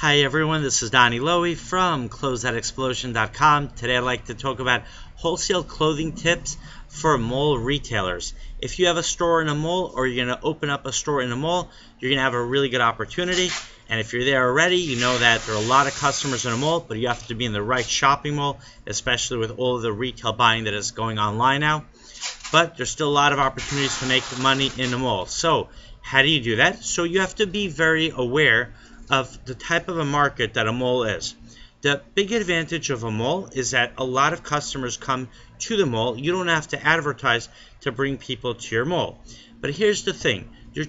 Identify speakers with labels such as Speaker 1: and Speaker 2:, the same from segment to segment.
Speaker 1: Hi everyone, this is Donny Lowy from Closeout.com. Today I'd like to talk about wholesale clothing tips for mall retailers. If you have a store in a mall or you're going to open up a store in a mall, you're going to have a really good opportunity. And if you're there already, you know that there are a lot of customers in a mall, but you have to be in the right shopping mall, especially with all of the retail buying that is going online now. But there's still a lot of opportunities to make money in the mall. So how do you do that? So you have to be very aware of the type of a market that a mall is. The big advantage of a mall is that a lot of customers come to the mall. You don't have to advertise to bring people to your mall. But here's the thing. There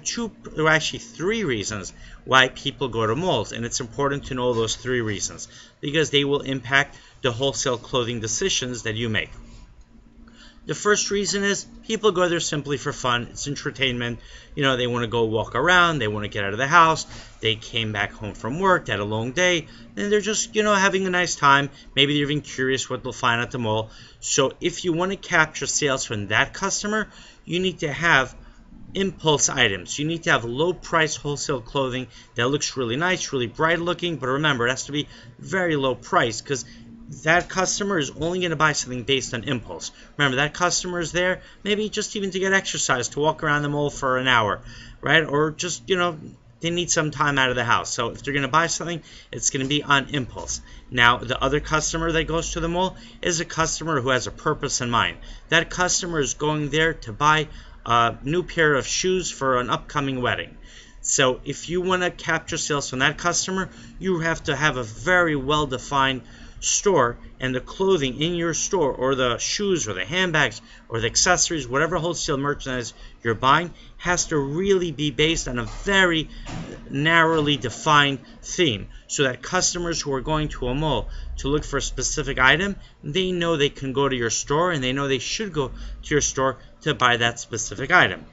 Speaker 1: are actually three reasons why people go to malls, and it's important to know those three reasons because they will impact the wholesale clothing decisions that you make. The first reason is people go there simply for fun. It's entertainment. You know, they want to go walk around. They want to get out of the house. They came back home from work, had a long day, and they're just, having a nice time. Maybe they're even curious what they'll find at the mall. So if you want to capture sales from that customer, you need to have impulse items. You need to have low price wholesale clothing that looks really nice, really bright looking, but remember, it has to be very low price because that customer is only going to buy something based on impulse. Remember, that customer is there maybe just even to get exercise, to walk around the mall for an hour, right? Or just, they need some time out of the house. So if they're going to buy something, it's going to be on impulse. Now, the other customer that goes to the mall is a customer who has a purpose in mind. That customer is going there to buy a new pair of shoes for an upcoming wedding. So if you want to capture sales from that customer, you have to have a very well-defined store, and the clothing in your store, or the shoes or the handbags or the accessories, whatever wholesale merchandise you're buying, has to really be based on a very narrowly defined theme so that customers who are going to a mall to look for a specific item, they know they can go to your store and they know they should go to your store to buy that specific item.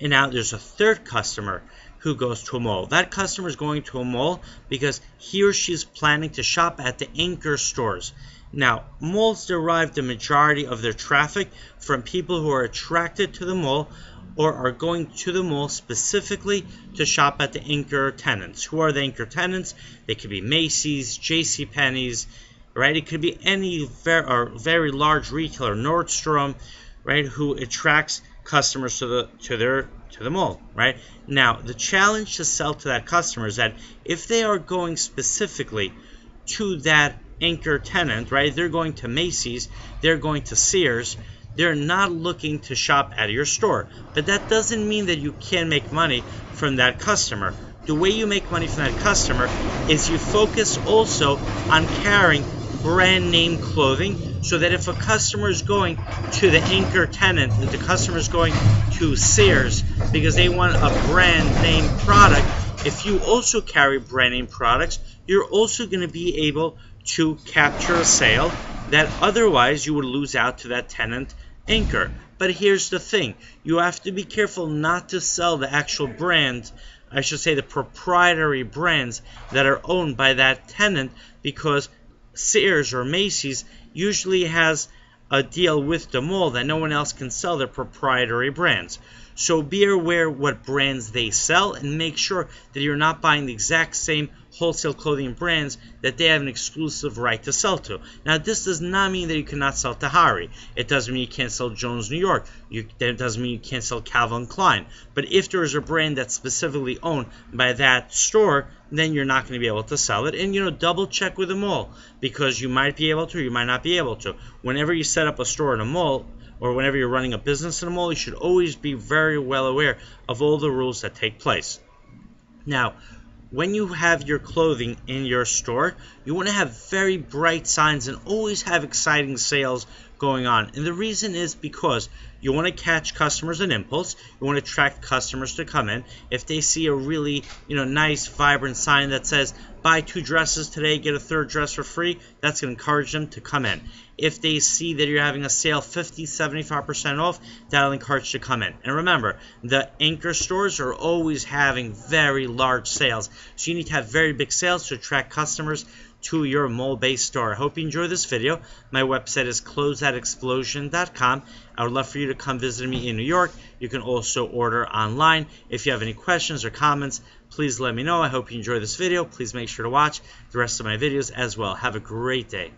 Speaker 1: And now there's a third customer who goes to a mall. That customer is going to a mall because he or she is planning to shop at the anchor stores. Now, malls derive the majority of their traffic from people who are attracted to the mall or are going to the mall specifically to shop at the anchor tenants. Who are the anchor tenants? They could be Macy's, JCPenney's, right? It could be any very large retailer, Nordstrom, right, who attracts customers to the mall, right? Now, the challenge to sell to that customer is that if they are going specifically to that anchor tenant, right, they're going to Macy's, they're going to Sears, they're not looking to shop at your store. But that doesn't mean that you can't make money from that customer. The way you make money from that customer is you focus also on carrying brand name clothing, so that if a customer is going to the anchor tenant, if the customer is going to Sears because they want a brand name product, if you also carry brand name products, you're also going to be able to capture a sale that otherwise you would lose out to that tenant anchor. But here's the thing, you have to be careful not to sell the actual brand, I should say the proprietary brands that are owned by that tenant, because Sears or Macy's usually has a deal with the mall that no one else can sell their proprietary brands. So be aware what brands they sell and make sure that you're not buying the exact same wholesale clothing brands that they have an exclusive right to sell to. Now, this does not mean that you cannot sell Tahari. It doesn't mean you can't sell Jones New York. That doesn't mean you can't sell Calvin Klein. But if there is a brand that's specifically owned by that store, then you're not going to be able to sell it. And, double check with the mall, because you might be able to or you might not be able to. Whenever you set up a store in a mall, or whenever you're running a business in a mall, you should always be very well aware of all the rules that take place. Now, when you have your clothing in your store, you want to have very bright signs and always have exciting sales going on. And the reason is because you want to catch customers on impulse. You want to attract customers to come in. If they see a really, nice, vibrant sign that says, buy 2 dresses today, get a 3rd dress for free, that's going to encourage them to come in. If they see that you're having a sale 50, 75% off, that'll encourage you to come in. And remember, the anchor stores are always having very large sales. So you need to have very big sales to attract customers to your mall-based store. I hope you enjoy this video. My website is closeoutexplosion.com. I would love for you to come visit me in New York. You can also order online. If you have any questions or comments, please let me know. I hope you enjoy this video. Please make sure to watch the rest of my videos as well. Have a great day.